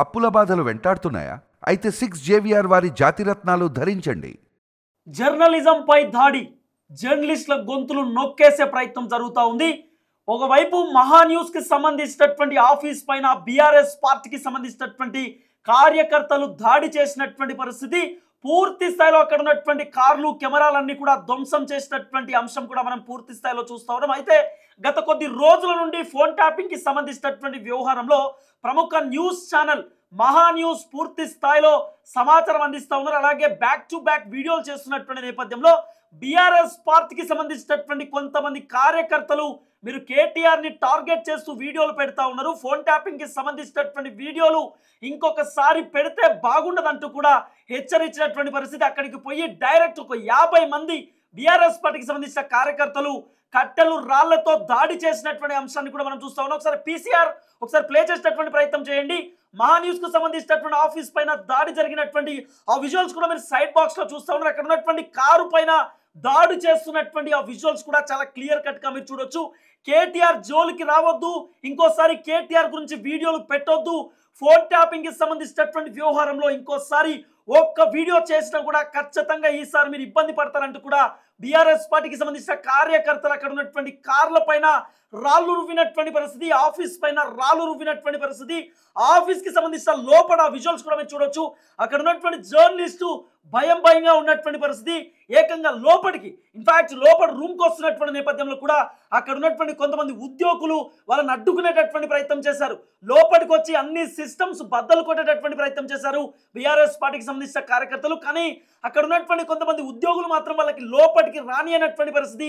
అప్పుల బాధలు వెంటాడుతున్నాయా? అయితే 6JVR వారి జాతిరత్నాలు ధరించండి. జర్నలిజం పై దాడి, జర్నలిస్టుల గొంతులు నొక్కేసే ప్రయత్నం జరుగుతూ ఉంది. ఒకవైపు మహా న్యూస్ కి సంబంధించినటువంటి ఆఫీస్ పైన బీఆర్ఎస్ పార్టీకి సంబంధించినటువంటి కార్యకర్తలు దాడి చేసినటువంటి పరిస్థితి. పూర్తి స్థాయిలో అక్కడ ఉన్నటువంటి కార్లు, కెమెరాలన్నీ కూడా ధ్వంసం చేసినటువంటి అంశం కూడా మనం పూర్తి స్థాయిలో చూస్తూ ఉన్నాం. అయితే గత కొద్ది రోజుల నుండి ఫోన్ ట్యాపింగ్ కి సంబంధించినటువంటి వ్యవహారంలో ప్రముఖ న్యూస్ ఛానల్ మహా న్యూస్ పూర్తి స్థాయిలో సమాచారం అందిస్తూ ఉన్నారు. అలాగే బ్యాక్ టు బ్యాక్ వీడియోలు చేస్తున్నటువంటి నేపథ్యంలో బీఆర్ఎస్ పార్టీకి సంబంధించినటువంటి కొంతమంది కార్యకర్తలు మీరు కేటీఆర్ ని టార్గెట్ చేస్తూ వీడియోలు పెడతా ఉన్నారు. ఫోన్ ట్యాపింగ్ కి సంబంధించినటువంటి వీడియోలు ఇంకొకసారి పెడితే బాగుండదంటూ కూడా హెచ్చరించినటువంటి పరిస్థితి. అక్కడికి పోయి డైరెక్ట్ ఒక 50 మంది బీఆర్ఎస్ పార్టీకి సంబంధించిన కార్యకర్తలు కట్టెలు రాళ్లతో దాడి చేసినటువంటి అంశాన్ని కూడా మనం చూస్తా ఉన్నాం. ఒకసారి పీసీఆర్ ఒకసారి ప్లే చేసినటువంటి ప్రయత్నం చేయండి. మహా న్యూస్ కు సంబంధించినటువంటి ఆఫీస్ పైన దాడి జరిగినటువంటి ఆ విజువల్స్ కూడా మీరు సైడ్ బాక్స్ లో చూస్తా ఉన్నారు. అక్కడ ఉన్నటువంటి కారు పైన దాడి చేస్తున్నటువంటి ఆ విజువల్స్ కూడా చాలా క్లియర్ కట్ గా మీరు చూడొచ్చు. కేటీఆర్ జోలికి రావద్దు, ఇంకోసారి కేటీఆర్ గురించి వీడియోలు పెట్టొద్దు, ఫోన్ ట్యాపింగ్ కి సంబంధించినటువంటి వ్యవహారంలో ఇంకోసారి ఒక్క వీడియో చేసినా కూడా ఖచ్చితంగా ఈసారి మీరు ఇబ్బంది పడతారంటూ కూడా బీఆర్ఎస్ పార్టీకి సంబంధించిన కార్యకర్తలు అక్కడ ఉన్నటువంటి కార్ల పైన రాళ్లు రువ్వినటువంటి పరిస్థితి, ఆఫీస్ పైన రాళ్లు రువ్వినటువంటి పరిస్థితి. ఆఫీస్ కి సంబంధించిన లోపల విజువల్స్ కూడా మీరు చూడొచ్చు. అక్కడ ఉన్నటువంటి జర్నలిస్టు భయంగా ఉన్నటువంటి పరిస్థితి. ఏకంగా లోపలికి ఇన్ఫాక్ట్ లోపల రూమ్ కు వస్తున్నటువంటి నేపథ్యంలో కూడా అక్కడ ఉన్నటువంటి కొంతమంది ఉద్యోగులు వాళ్ళని అడ్డుకునేటటువంటి ప్రయత్నం చేశారు. లోపలికి వచ్చి అన్ని సిస్టమ్స్ బద్దలు కొట్టేటటువంటి ప్రయత్నం చేశారు బీఆర్ఎస్ పార్టీకి సంబంధించిన కార్యకర్తలు. కానీ అక్కడ ఉన్నటువంటి కొంతమంది ఉద్యోగులు మాత్రం వాళ్ళకి లోపలికి రానియనటువంటి పరిస్థితి,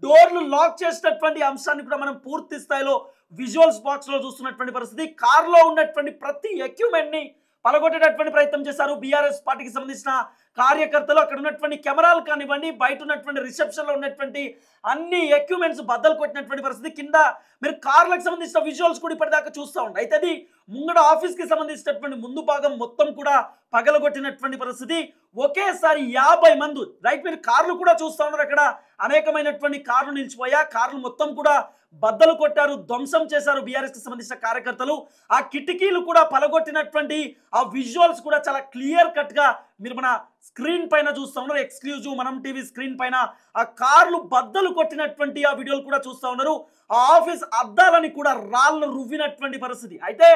డోర్లు లాక్ చేసినటువంటి అంశాన్ని కూడా మనం పూర్తి స్థాయిలో విజువల్స్ బాక్స్ లో చూస్తున్నటువంటి పరిస్థితి. కార్లో ఉన్నటువంటి ప్రతి ఎక్విప్మెంట్ ని పలగొట్టేటటువంటి ప్రయత్నం చేశారు బీఆర్ఎస్ పార్టీకి సంబంధించిన కార్యకర్తలు. అక్కడ ఉన్నటువంటి కెమెరాలు కానివ్వండి, బయట ఉన్నటువంటి రిసెప్షన్ లో ఉన్నటువంటి అన్ని ఎక్విప్మెంట్స్ బద్దలు కొట్టినటువంటి పరిస్థితి. కింద మీరు కార్లకు సంబంధించిన విజువల్స్ కూడా ఇప్పటిదాకా చూస్తూ ఉండే. అయితే అది ముంగడ ఆఫీస్ కి సంబంధించినటువంటి ముందు భాగం మొత్తం కూడా పగలగొట్టినటువంటి పరిస్థితి. ఒకేసారి 50 మంది రైట్, మీరు కార్లు కూడా చూస్తూ ఉన్నారు. అక్కడ అనేకమైనటువంటి కార్లు నిలిచిపోయా, కార్లు మొత్తం కూడా బద్దలు కొట్టారు, ధ్వంసం చేశారు బీఆర్ఎస్ కి సంబంధించిన కార్యకర్తలు. ఆ కిటికీలు కూడా పలగొట్టినటువంటి ఆ విజువల్స్ కూడా చాలా క్లియర్ కట్ గా మీరు మన స్క్రీన్ పైన చూస్తూ ఉన్నారు. ఎక్స్క్లూజివ్ మనం టీవీ స్క్రీన్ పైన ఆ కార్లు బద్దలు కొట్టినటువంటి ఆ వీడియోలు కూడా చూస్తూ ఉన్నారు. ఆ ఆఫీస్ అద్దాలని కూడా రాళ్ళు రువ్వినటువంటి పరిస్థితి. అయితే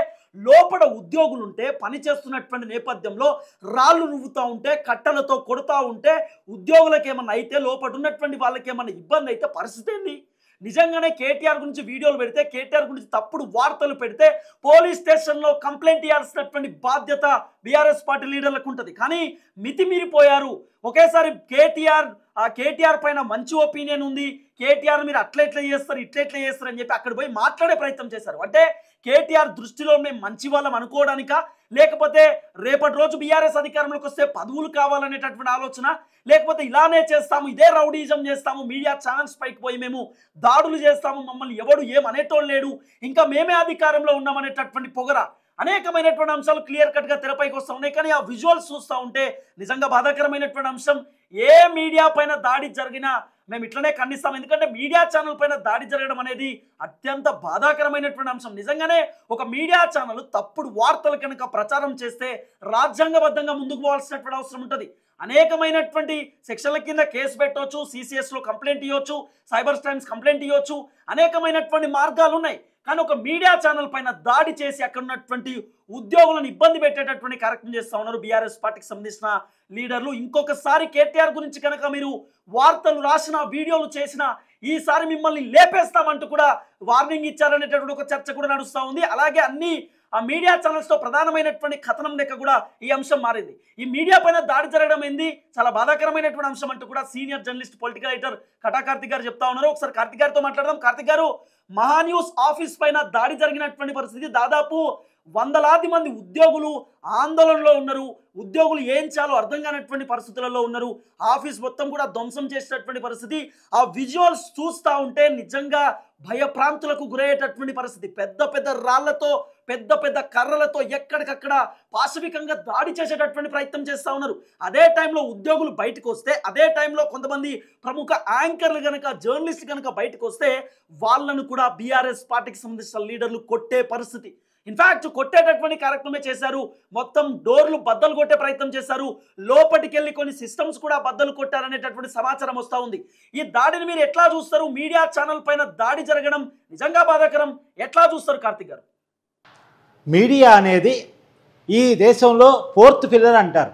లోపల ఉద్యోగులు ఉంటే పని చేస్తున్నటువంటి నేపథ్యంలో రాళ్ళు రువ్వుతూ ఉంటే, కట్టెలతో కొడుతూ ఉంటే, ఉద్యోగులకు ఏమన్నా అయితే, లోపల ఉన్నటువంటి వాళ్ళకి ఏమన్నా ఇబ్బంది అయితే పరిస్థితి ఏంది? నిజంగానే కేటీఆర్ గురించి వీడియోలు పెడితే, కేటీఆర్ గురించి తప్పుడు వార్తలు పెడితే పోలీస్ స్టేషన్లో కంప్లైంట్ ఇవ్వాల్సినటువంటి బాధ్యత బీఆర్ఎస్ పార్టీ లీడర్లకు ఉంటుంది. కానీ మితిమీరిపోయారు. ఒకేసారి కేటీఆర్ పైన మంచి ఒపీనియన్ ఉంది, కేటీఆర్ మీరు అట్లా చేస్తారు, ఇట్లా చేస్తారు అని చెప్పి అక్కడ పోయి మాట్లాడే ప్రయత్నం చేశారు. అంటే కేటీఆర్ దృష్టిలో మేము మంచి వాళ్ళం అనుకోవడానికా, లేకపోతే రేపటి రోజు బీఆర్ఎస్ అధికారంలోకి వస్తే పదవులు కావాలనేటటువంటి ఆలోచన, లేకపోతే ఇలానే చేస్తాము, ఇదే రౌడీజం చేస్తాము, మీడియా ఛానల్స్ పైకి పోయి మేము దాడులు చేస్తాము, మమ్మల్ని ఎవడు ఏమనేటోళ్ళు లేడు, ఇంకా మేమే అధికారంలో ఉన్నామనేటటువంటి పొగర, అనేకమైనటువంటి అంశాలు క్లియర్ కట్ గా తెరపైకి వస్తూ ఉన్నాయి. కానీ ఆ విజువల్స్ చూస్తూ ఉంటే నిజంగా బాధాకరమైనటువంటి అంశం. ఏ మీడియా పైన దాడి జరిగినా మేము ఇట్లనే ఖండిస్తాం. ఎందుకంటే మీడియా ఛానల్ పైన దాడి జరగడం అనేది అత్యంత బాధాకరమైనటువంటి అంశం. నిజంగానే ఒక మీడియా ఛానల్ తప్పుడు వార్తలు కనుక ప్రచారం చేస్తే రాజ్యాంగబద్ధంగా ముందుకు పోవాల్సినటువంటి అవసరం ఉంటుంది. అనేకమైనటువంటి సెక్షన్ల కింద కేసు పెట్టవచ్చు, సిసిఎస్లో కంప్లైంట్ ఇవ్వచ్చు, సైబర్ క్రైమ్స్ కంప్లైంట్ ఇవ్వచ్చు, అనేకమైనటువంటి మార్గాలు ఉన్నాయి. కానీ ఒక మీడియా ఛానల్ పైన దాడి చేసి అక్కడ ఉన్నటువంటి ఉద్యోగులను ఇబ్బంది పెట్టేటటువంటి కార్యక్రమం చేస్తూ ఉన్నారు బీఆర్ఎస్ పార్టీకి సంబంధించిన లీడర్లు. ఇంకొకసారి కేటీఆర్ గురించి కనుక మీరు వార్తలు రాసిన, వీడియోలు చేసిన, ఈసారి మిమ్మల్ని లేపేస్తామంటూ కూడా వార్నింగ్ ఇచ్చారనేటటువంటి ఒక చర్చ కూడా నడుస్తూ ఉంది. అలాగే అన్ని ఆ మీడియా ఛానల్స్ తో ప్రధానమైనటువంటి కథనం లెక్క కూడా ఈ అంశం మారింది. ఈ మీడియా పైన దాడి జరగడం ఏంది చాలా బాధాకరమైనటువంటి అంశం అంటూ కూడా senior journalist, political writer Kata Karthik గారు చెప్తా ఉన్నారు. ఒకసారి కార్తిక్ గారితో మాట్లాడదాం. కార్తిక్ గారు, మహా న్యూస్ ఆఫీస్ పైన దాడి జరిగినటువంటి పరిస్థితి, దాదాపు వందలాది మంది ఉద్యోగులు ఆందోళనలో ఉన్నారు. ఉద్యోగులు ఏం చేయాలో అర్థం కానటువంటి పరిస్థితులలో ఉన్నారు. ఆఫీస్ మొత్తం కూడా ధ్వంసం చేసినటువంటి పరిస్థితి. ఆ విజువల్స్ చూస్తూ ఉంటే నిజంగా భయప్రాంతులకు గురయ్యేటటువంటి పరిస్థితి. పెద్ద పెద్ద రాళ్లతో, పెద్ద పెద్ద కర్రలతో ఎక్కడికక్కడ పాశవికంగా దాడి చేసేటటువంటి ప్రయత్నం చేస్తూ ఉన్నారు. అదే టైంలో ఉద్యోగులు బయటకు వస్తే, అదే టైంలో కొంతమంది ప్రముఖ యాంకర్లు కనుక, జర్నలిస్టులు కనుక బయటకు వస్తే వాళ్ళను కూడా బీఆర్ఎస్ పార్టీకి సంబంధించిన లీడర్లు కొట్టే పరిస్థితి. ఇన్ఫాక్ట్ కొట్టేటటువంటి కార్యక్రమమే చేశారు. మొత్తం డోర్లు బద్దలు కొట్టే ప్రయత్నం చేశారు. లోపలికి వెళ్ళి కొన్ని సిస్టమ్స్ కూడా బద్దలు కొట్టారనేటటువంటి సమాచారం వస్తూ ఉంది. ఈ దాడిని మీరు ఎట్లా చూస్తారు? మీడియా ఛానల్ పైన దాడి జరగడం నిజంగా బాధాకరం. ఎట్లా చూస్తారు కార్తిక్ గారు? మీడియా అనేది ఈ దేశంలో ఫోర్త్ పిల్లర్ అంటారు.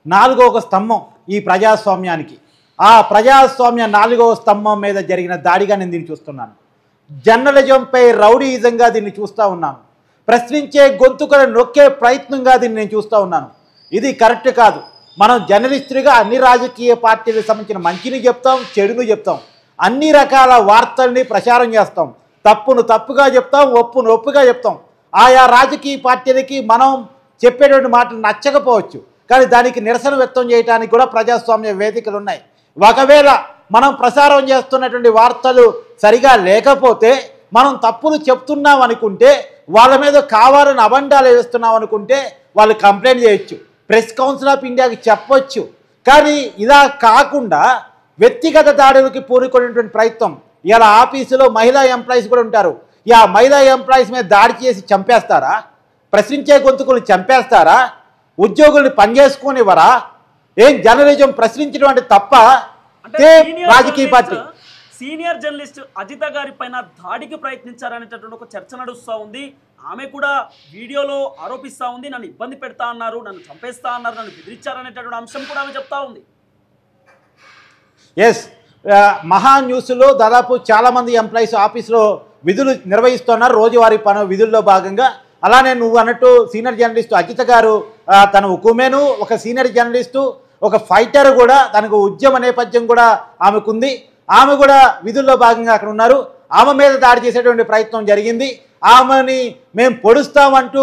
నాలుగవ స్తంభం ఈ ప్రజాస్వామ్యానికి. ఆ ప్రజాస్వామ్య నాలుగవ స్తంభం మీద జరిగిన దాడిగా నేను దీన్ని చూస్తున్నాను. జర్నలిజంపై రౌడీయిజంగా దీన్ని చూస్తూ ఉన్నాను. ప్రశ్నించే గొంతుకలను నొక్కే ప్రయత్నంగా దీన్ని నేను చూస్తూ ఉన్నాను. ఇది కరెక్ట్ కాదు. మనం జర్నలిస్టులుగా అన్ని రాజకీయ పార్టీలకు సంబంధించిన మంచిని చెప్తాం, చెడును చెప్తాం, అన్ని రకాల వార్తల్ని ప్రచారం చేస్తాం. తప్పును తప్పుగా చెప్తాం, ఒప్పును ఒప్పుగా చెప్తాం. ఆయా రాజకీయ పార్టీలకి మనం చెప్పేటువంటి మాటలు నచ్చకపోవచ్చు, కానీ దానికి నిరసన వ్యక్తం చేయడానికి కూడా ప్రజాస్వామ్య వేదికలు ఉన్నాయి. ఒకవేళ మనం ప్రసారం చేస్తున్నటువంటి వార్తలు సరిగా లేకపోతే, మనం తప్పులు చెప్తున్నాం అనుకుంటే, వాళ్ళ మీద కావాలని అబండాలు వేస్తున్నాం అనుకుంటే వాళ్ళు కంప్లైంట్ చేయొచ్చు, ప్రెస్ కౌన్సిల్ ఆఫ్ ఇండియాకి చెప్పొచ్చు. కానీ ఇలా కాకుండా వ్యక్తిగత దాడులకి పూనుకునేటువంటి ప్రయత్నం. ఇలా ఆఫీసులో మహిళా ఎంప్లాయీస్ కూడా ఉంటారు. ఆ మహిళా ఎంప్లాయీస్ మీద దాడి చేసి చంపేస్తారా? ప్రశ్నించే గొంతుకులు చంపేస్తారా? ఉద్యోగుల్ని పనిచేసుకునివ్వరా? ఏం జర్నలిజం ప్రశ్నించడం అంటే తప్ప? రాజకీయ పార్టీ సీనియర్ జర్నలిస్ట్ అజిత గారి పైన దాడికి ప్రయత్నించారనేటటువంటి ఒక చర్చ నడుస్తూ ఉంది. ఆమె కూడా వీడియోలో ఆరోపిస్తూ ఉంది, నన్ను ఇబ్బంది పెడతా అన్నారు, నన్ను చంపేస్తా అన్నారు, నన్ను బెదిరించారనేటటువంటి అంశం కూడా ఆమె చెప్తా ఉంది. ఎస్, మహా న్యూస్లో దాదాపు చాలామంది ఎంప్లాయీస్ ఆఫీస్లో విధులు నిర్వహిస్తున్నారు రోజువారీ విధుల్లో భాగంగా. అలానే నువ్వు అన్నట్టు సీనియర్ జర్నలిస్టు అజిత గారు, తన ఉకుమేను ఒక సీనియర్ జర్నలిస్టు, ఒక ఫైటర్ కూడా, తనకు ఉద్యమ నేపథ్యం కూడా ఆమెకుంది. ఆమె కూడా విధుల్లో భాగంగా అక్కడ ఉన్నారు. ఆమె మీద దాడి చేసేటువంటి ప్రయత్నం జరిగింది. ఆమెని మేము పొడుస్తామంటూ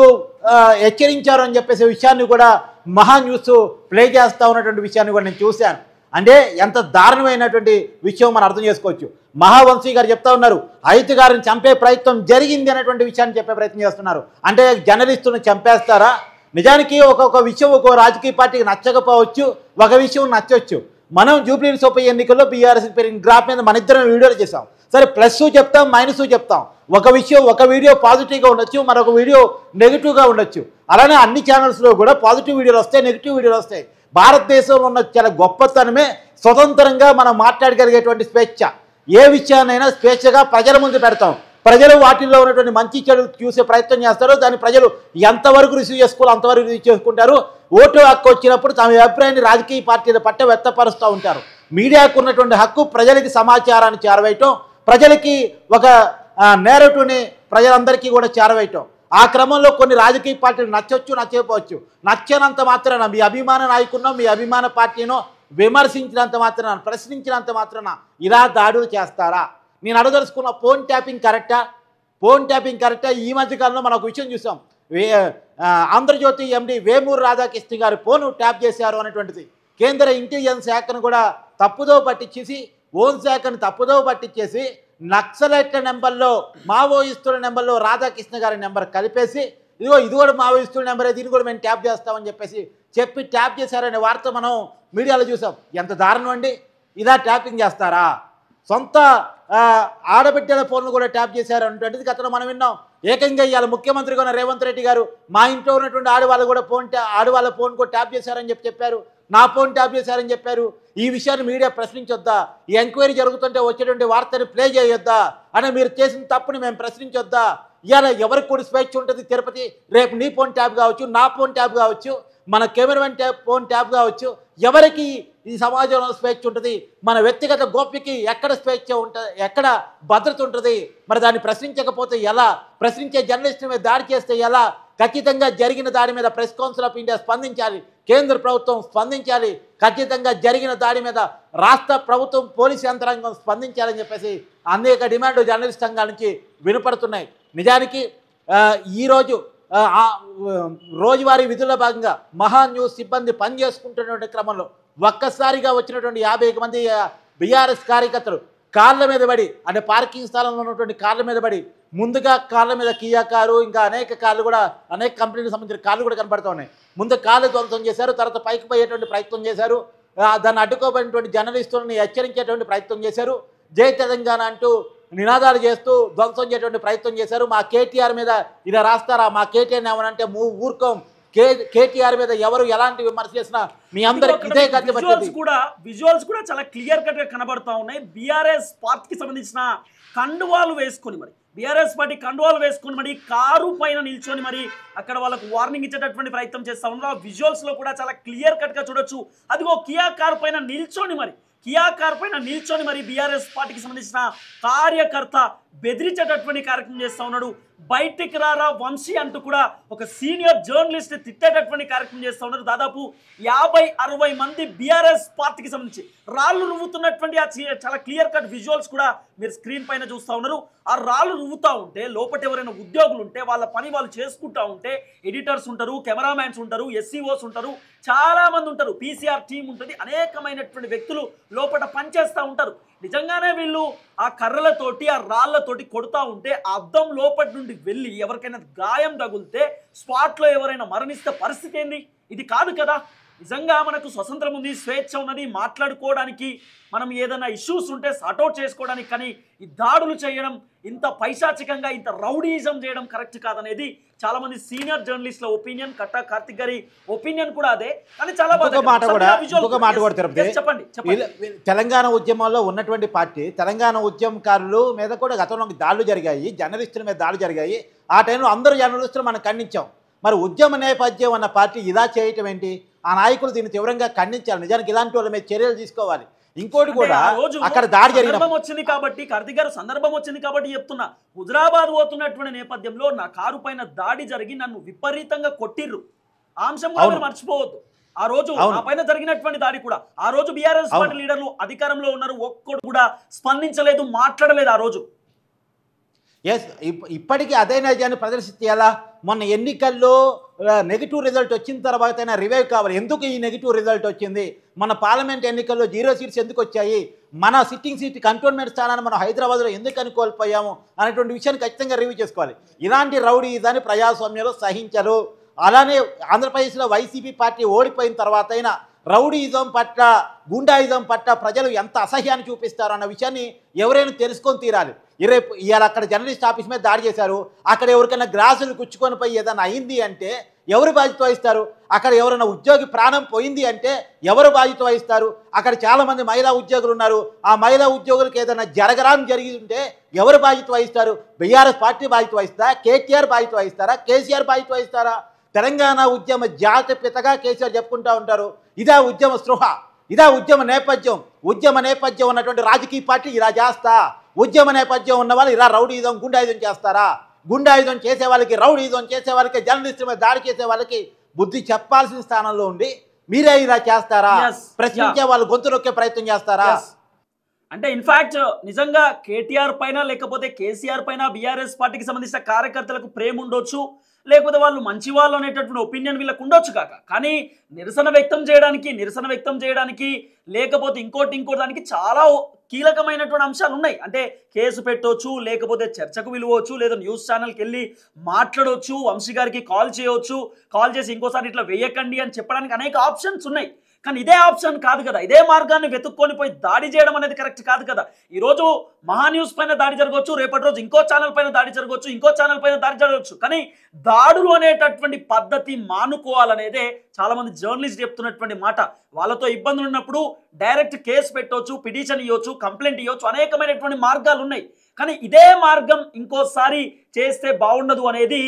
హెచ్చరించారు అని చెప్పేసే విషయాన్ని కూడా మహా న్యూస్ ప్లే చేస్తూ ఉన్నటువంటి విషయాన్ని కూడా నేను చూశాను. అంటే ఎంత దారుణమైనటువంటి విషయం మనం అర్థం చేసుకోవచ్చు. మహావంశీ గారు చెప్తా ఉన్నారు, అజిత్ గారిని చంపే ప్రయత్నం జరిగింది అనేటువంటి విషయాన్ని చెప్పే ప్రయత్నం చేస్తున్నారు. అంటే జర్నలిస్టులను చంపేస్తారా? నిజానికి ఒక్కొక్క విషయం ఒక్కో రాజకీయ పార్టీకి నచ్చకపోవచ్చు, ఒక విషయం నచ్చవచ్చు. మనం జూబ్లీహిల్స్ ఉప ఎన్నికల్లో బీఆర్ఎస్ పెరిగిన గ్రాఫ్ మీద మన ఇద్దరం వీడియోలు చేసాం. సరే, ప్లస్ చెప్తాం, మైనస్ చెప్తాం. ఒక విషయం, ఒక వీడియో పాజిటివ్గా ఉండొచ్చు, మరొక వీడియో నెగిటివ్గా ఉండొచ్చు. అలానే అన్ని ఛానల్స్లో కూడా పాజిటివ్ వీడియోలు వస్తాయి, నెగిటివ్ వీడియోలు వస్తాయి. భారతదేశంలో ఉన్న చాలా గొప్పతనమే స్వతంత్రంగా మనం మాట్లాడగలిగేటువంటి స్వేచ్ఛ. ఏ విషయాన్నైనా స్వేచ్ఛగా ప్రజల ముందు పెడతాం. ప్రజలు వాటిల్లో ఉన్నటువంటి మంచి చెడు చూసే ప్రయత్నం చేస్తారు. దాన్ని ప్రజలు ఎంతవరకు రిసీవ్ చేసుకోవాలో అంతవరకు రిసీవ్ చేసుకుంటారు. ఓటు హక్కు వచ్చినప్పుడు తమ అభిప్రాయాన్ని రాజకీయ పార్టీల పట్ల వ్యక్తపరుస్తూ ఉంటారు. మీడియాకు ఉన్నటువంటి హక్కు ప్రజలకి సమాచారాన్ని చేరవేయటం, ప్రజలకి ఒక నేరేటివ్ని ప్రజలందరికీ కూడా చేరవేయటం. ఆ క్రమంలో కొన్ని రాజకీయ పార్టీలు నచ్చవచ్చు, నచ్చకపోవచ్చు. నచ్చనంత మాత్రాన మీ అభిమాన నాయకున్నో మీ అభిమాన పార్టీనో విమర్శించినంత మాత్రాన, ప్రశ్నించినంత మాత్రాన ఇలా దాడులు చేస్తారా? నేను అడగదలుచుకున్న ఫోన్ ట్యాపింగ్ కరెక్టా? ఫోన్ ట్యాపింగ్ కరెక్టా? ఈ మధ్యకాలంలో మనం ఒక విషయం చూసాం. ఆంధ్రజ్యోతి ఎండి వేమూరు రాధాకృష్ణ గారి ఫోన్ ట్యాప్ చేశారు అనేటువంటిది. కేంద్ర ఇంటెలిజెన్స్ శాఖను కూడా తప్పుదో పట్టించేసి, హోం శాఖను తప్పుదో పట్టించేసి, నక్సలైట్ల నెంబర్లో మావోయిస్టుల నెంబర్లో రాధాకృష్ణ గారి నెంబర్ కలిపేసి, ఇది కూడా మావోయిస్టుల నెంబరే, దీన్ని కూడా మేము ట్యాప్ చేస్తామని చెప్పి ట్యాప్ చేశారనే వార్త మనం మీడియాలో చూసాం. ఎంత దారుణం అండి! ఇదా ట్యాపింగ్ చేస్తారా? సొంత ఆడబిడ్డల ఫోన్లు కూడా ట్యాప్ చేశారు అనేటువంటిది గతంలో మనం విన్నాం. ఏకంగా ఇవాళ ముఖ్యమంత్రిగా ఉన్న రేవంత్ రెడ్డి గారు మా ఇంట్లో ఉన్నటువంటి ఆడవాళ్ళు కూడా ఆడవాళ్ళ ఫోన్ కూడా ట్యాప్ చేశారని చెప్పారు. నా ఫోన్ ట్యాప్ చేశారని చెప్పారు. ఈ విషయాన్ని మీడియా ప్రశ్నించొద్దా? ఈ ఎంక్వైరీ జరుగుతుంటే వచ్చేటువంటి వార్తని ప్లే చేయొద్దా? అని మీరు చేసిన తప్పుని మేము ప్రశ్నించొద్దా? ఇవాళ ఎవరికి కూడా స్వేచ్ఛ ఉంటుంది తిరుపతి. రేపు నీ ఫోన్ ట్యాప్ కావచ్చు, నా ఫోన్ ట్యాప్ కావచ్చు, మన కెమెరామెన్ ఫోన్ ట్యాప్ కావచ్చు. ఎవరికి ఈ సమాజంలో స్వేచ్ఛ ఉంటుంది? మన వ్యక్తిగత గోప్యకి ఎక్కడ స్వేచ్ఛ ఉంటుంది? ఎక్కడ భద్రత ఉంటుంది? మరి దాన్ని ప్రశ్నించకపోతే ఎలా? ప్రశ్నించే జర్నలిస్టు మీద దాడి చేస్తే ఎలా? ఖచ్చితంగా జరిగిన దాడి మీద ప్రెస్ కౌన్సిల్ ఆఫ్ ఇండియా స్పందించాలి, కేంద్ర ప్రభుత్వం స్పందించాలి, ఖచ్చితంగా జరిగిన దాడి మీద రాష్ట్ర ప్రభుత్వం పోలీసు యంత్రాంగం స్పందించాలని చెప్పేసి అనేక డిమాండ్లు జర్నలిస్ట్ సంఘాల నుంచి వినపడుతున్నాయి. నిజానికి ఈరోజు రోజువారీ విధుల్లో భాగంగా మహా న్యూస్ సిబ్బంది పనిచేసుకుంటున్నటువంటి క్రమంలో ఒక్కసారిగా వచ్చినటువంటి 50 మంది బీఆర్ఎస్ కార్యకర్తలు కార్ల మీద పడి, అంటే పార్కింగ్ స్థలంలో ఉన్నటువంటి కార్ల మీద పడి, ముందుగా కార్ల మీద కియా కారు, ఇంకా అనేక కార్లు కూడా, అనేక కంపెనీలకు సంబంధించిన కార్లు కూడా కనపడుతూ ఉన్నాయి. ముందు కార్లు ధ్వంసం చేశారు, తర్వాత పైకి పోయేటువంటి ప్రయత్నం చేశారు. దాన్ని అడ్డుకోబడినటువంటి జర్నలిస్టులని హెచ్చరించేటువంటి ప్రయత్నం చేశారు. జై తెలంగాణ అంటూ నినాదాలు చేస్తూ ధ్వంసం చేయటువంటి ప్రయత్నం చేశారు. మా కేటీఆర్ మీద ఇలా రాస్తారా, మా కేటీఆర్ ఏమనంటే ఊరుకోం, కేటీఆర్ మీద ఎవరు ఎలాంటి విమర్శ చేసినా మీ అందరికి ఇదే గతి పట్టింది. విజువల్స్ కూడా చాలా క్లియర్ కట్ గా కనబడతా ఉన్నాయి. బీఆర్ఎస్ పార్టీకి సంబంధించిన కండువాలు వేసుకొని మరి బీఆర్ఎస్ పార్టీ కండువాలు వేసుకొని మరి కారు పైన నిల్చొని మరి అక్కడ వాళ్ళకు వార్నింగ్ ఇచ్చేటటువంటి ప్రయత్నం చేస్తా ఉన్నారు. ఆ విజువల్స్ లో కూడా చాలా క్లియర్ కట్ గా చూడొచ్చు. అదిగో కియా కారు పైన నిల్చొని మరి బీఆర్ఎస్ పార్టీకి సంబంధించిన కార్యకర్త బెదిరించేటటువంటి కార్యక్రమం చేస్తా ఉన్నాడు. బయటికి రారా వంశీ అంటూ కూడా ఒక సీనియర్ జర్నలిస్ట్ తిట్టేటటువంటి కార్యక్రమం చేస్తా ఉన్నారు. దాదాపు 50-60 మంది బీఆర్ఎస్ పార్టీకి సంబంధించి రాళ్ళు రువ్వుతున్నటువంటి చాలా క్లియర్ కట్ విజువల్స్ కూడా మీరు స్క్రీన్ పైన చూస్తూ ఉన్నారు. ఆ రాళ్ళు రువ్వుతూ ఉంటే లోపల ఎవరైనా ఉద్యోగులు ఉంటే వాళ్ళ పని వాళ్ళు చేసుకుంటూ ఉంటే ఎడిటర్స్ ఉంటారు, కెమెరామ్యాన్స్ ఉంటారు, ఎస్సీఓస్ ఉంటారు, చాలా మంది ఉంటారు, పీసీఆర్ టీం ఉంటుంది, అనేకమైనటువంటి వ్యక్తులు లోపల పనిచేస్తూ ఉంటారు. నిజంగానే వీళ్ళు ఆ కర్రలతోటి ఆ రాళ్లతోటి కొడుతూ ఉంటే ఆ అద్దం లోపటి నుండి వెళ్ళి ఎవరికైనా గాయం తగులితే స్పాట్లో ఎవరైనా మరణిస్తే పరిస్థితి ఏంది? ఇది కాదు కదా. నిజంగా మనకు స్వతంత్రం ఉంది, స్వేచ్ఛ ఉన్నది, మాట్లాడుకోవడానికి మనం ఏదైనా ఇష్యూస్ ఉంటే సార్ట్అవుట్ చేసుకోవడానికి. కానీ ఈ దాడులు చేయడం, ఇంత పైశాచికంగా ఇంత రౌడీయిజం చేయడం కరెక్ట్ కాదనేది చాలా మంది సీనియర్ జర్నలిస్టుల ఒపీనియన్. కట్టా కార్తిక్ గారి ఒపీనియన్ కూడా అదే. కానీ చాలా చెప్పండి. తెలంగాణ ఉద్యమంలో ఉన్నటువంటి పార్టీ, తెలంగాణ ఉద్యమకారులు మీద కూడా గతంలో దాడులు జరిగాయి, జర్నలిస్టుల మీద దాడులు జరిగాయి. ఆ టైంలో అందరూ జర్నలిస్టులు మనం ఖండించాం. మరి ఉద్యమ నేపథ్యం అన్న పార్టీ ఇలా చేయటం ఏంటి? ఆ నాయకులు దీన్ని తీవ్రంగా ఖండించాలి. నిజానికి ఇలాంటి వాళ్ళ మీద చర్యలు తీసుకోవాలి. ఇంకోటి కూడా అక్కడ దాడి జరిగిన వచ్చింది కాబట్టి కార్తిక్ గారు సందర్భం వచ్చింది కాబట్టి చెప్తున్నా. హుజరాబాద్ పోతున్నటువంటి నేపథ్యంలో నా కారు పైన దాడి జరిగి నన్ను విపరీతంగా కొట్టిర్రు. ఆ అంశం కూడా మర్చిపోవద్దు. ఆ రోజు నా పైన జరిగినటువంటి దాడి కూడా ఆ రోజు బీఆర్ఎస్ పార్టీ లీడర్లు అధికారంలో ఉన్నారు, ఒక్కడు కూడా స్పందించలేదు, మాట్లాడలేదు ఆ రోజు. ఇప్పటికీ అదే నైజాన్ని ప్రదర్శించేలా మొన్న ఎన్నికల్లో నెగిటివ్ రిజల్ట్ వచ్చిన తర్వాత అయినా రివైవ్ కావాలి. ఎందుకు ఈ నెగిటివ్ రిజల్ట్ వచ్చింది? మన పార్లమెంట్ ఎన్నికల్లో 0 సీట్స్ ఎందుకు వచ్చాయి? మన సిట్టింగ్ సీట్ కంటోన్మెంట్ స్థానాన్ని మనం హైదరాబాద్లో ఎందుకని కోల్పోయాము అనేటువంటి విషయాన్ని ఖచ్చితంగా రివ్యూ చేసుకోవాలి. ఇలాంటి రౌడీ దాన్ని ప్రజాస్వామ్యంలో సహించరు. అలానే ఆంధ్రప్రదేశ్లో వైసీపీ పార్టీ ఓడిపోయిన తర్వాత అయినా రౌడీయిజం పట్ల, గుండాయిజం పట్ల ప్రజలు ఎంత అసహ్యాన్ని చూపిస్తారు అన్న విషయాన్ని ఎవరైనా తెలుసుకొని తీరాలి. ఇవాళ అక్కడ జర్నలిస్ట్ ఆఫీస్ మీద దాడి చేశారు. అక్కడ ఎవరికైనా గ్లాసులు గుచ్చుకొని పోయి ఏదైనా అయింది అంటే ఎవరు బాధ్యత వహిస్తారు? అక్కడ ఎవరైనా ఉద్యోగి ప్రాణం పోయింది అంటే ఎవరు బాధ్యత వహిస్తారు? అక్కడ చాలామంది మహిళా ఉద్యోగులు ఉన్నారు. ఆ మహిళా ఉద్యోగులకు ఏదైనా జరగరాని జరిగి ఉంటే ఎవరు బాధ్యత వహిస్తారు? బీఆర్ఎస్ పార్టీ బాధ్యత వహిస్తారా? కేటీఆర్ బాధ్యత వహిస్తారా? కేసీఆర్ బాధ్యత వహిస్తారా? తెలంగాణ ఉద్యమ జాతిపితగా కేసీఆర్ చెప్పుకుంటూ ఉంటారు. ఇదా ఉద్యమ స్పృహ, ఇదా ఉద్యమ నేపథ్యం. ఉద్యమ నేపథ్యం ఉన్నటువంటి రాజకీయ పార్టీ ఇలా చేస్తా, ఉద్యమ నేపథ్యం ఉన్న వాళ్ళు ఇలా రౌడీయిజం, గుండాయిజం చేస్తారా? గుండాయిజం చేసే వాళ్ళకి, రౌడీయిజం చేసే వాళ్ళకి, జర్నలిస్టుల మీద దాడి చేసే వాళ్ళకి బుద్ధి చెప్పాల్సిన స్థానంలో ఉండి మీరే ఇలా చేస్తారా? ప్రశ్నించే వాళ్ళు గొంతు నొక్కే ప్రయత్నం చేస్తారా? అంటే ఇన్ఫాక్ట్ నిజంగా కేటీఆర్ పైన లేకపోతే కేసీఆర్ పైన బీఆర్ఎస్ పార్టీకి సంబంధించిన కార్యకర్తలకు ప్రేమ ఉండొచ్చు, లేకపోతే వాళ్ళు మంచి వాళ్ళు అనేటటువంటి ఒపీనియన్ వీళ్ళకు ఉండొచ్చు కాక, కానీ నిరసన వ్యక్తం చేయడానికి లేకపోతే ఇంకోటి దానికి చాలా కీలకమైనటువంటి అంశాలు ఉన్నాయి. అంటే కేసు పెట్టవచ్చు, లేకపోతే చర్చకు పిలవచ్చు, లేదా న్యూస్ ఛానల్కి వెళ్ళి మాట్లాడవచ్చు, వంశీ గారికి కాల్ చేయవచ్చు, కాల్ చేసి ఇంకోసారి ఇట్లా వేయకండి అని చెప్పడానికి అనేక ఆప్షన్స్ ఉన్నాయి. కానీ ఇదే ఆప్షన్ కాదు కదా, ఇదే మార్గాన్ని వెతుక్కొని పోయి దాడి చేయడం అనేది కరెక్ట్ కాదు కదా. ఈరోజు మహా న్యూస్ పైన దాడి జరగవచ్చు, రేపటి రోజు ఇంకో ఛానల్ పైన దాడి జరగవచ్చు, ఇంకో ఛానల్ పైన దాడి జరగవచ్చు. కానీ దాడులు అనేటటువంటి పద్ధతి మానుకోవాలనేదే చాలా మంది జర్నలిస్ట్ చెప్తున్నటువంటి మాట. వాళ్ళతో ఇబ్బందులు ఉన్నప్పుడు డైరెక్ట్ కేసు పెట్టవచ్చు, పిటిషన్ ఇవ్వచ్చు, కంప్లైంట్ ఇవ్వచ్చు, అనేకమైనటువంటి మార్గాలు ఉన్నాయి. కానీ ఇదే మార్గం ఇంకోసారి చేస్తే బాగుండదు అనేది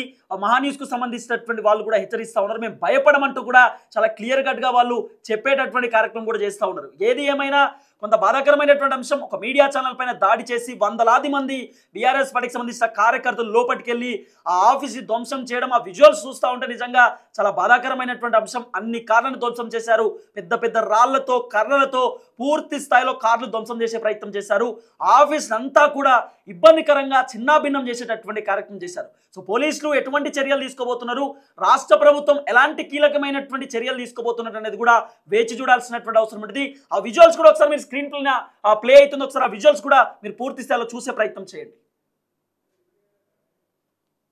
మహాన్యూస్కు సంబంధించినటువంటి వాళ్ళు కూడా హెచ్చరిస్తూ ఉన్నారు. మేము భయపడమంటూ కూడా చాలా క్లియర్ కట్గా వాళ్ళు చెప్పేటటువంటి కార్యక్రమం కూడా చేస్తూ ఉన్నారు. ఏది ఏమైనా కొంత బాధాకరమైనటువంటి అంశం, ఒక మీడియా ఛానల్ పైన దాడి చేసి వందలాది మంది బీఆర్ఎస్ పార్టీకి సంబంధించిన కార్యకర్తలు లోపలికెళ్ళి ఆ ఆఫీస్ ధ్వంసం చేయడం, ఆ విజువల్స్ చూస్తూ ఉంటే నిజంగా చాలా బాధాకరమైనటువంటి అంశం. అన్ని కార్లను ధ్వంసం చేశారు, పెద్ద పెద్ద రాళ్లతో, కర్రలతో పూర్తి స్థాయిలో కార్లు ధ్వంసం చేసే ప్రయత్నం చేశారు. ఆఫీస్ అంతా కూడా ఇబ్బందికరంగా చిన్నాభిన్నం చేసేటటువంటి కార్యక్రమం చేశారు. సో పోలీసులు ఎటువంటి చర్యలు తీసుకోబోతున్నారు, రాష్ట్ర ప్రభుత్వం ఎలాంటి కీలకమైనటువంటి చర్యలు తీసుకోబోతున్నారు అనేది కూడా వేచి చూడాల్సినటువంటి అవసరం ఉంటుంది. ఆ విజువల్స్ కూడా ఒకసారి మీరు స్క్రీన్ పైన ప్లే అవుతుంది, ఒకసారి ఆ విజువల్స్ కూడా మీరు పూర్తి స్థాయిలో చూసే ప్రయత్నం చేయండి.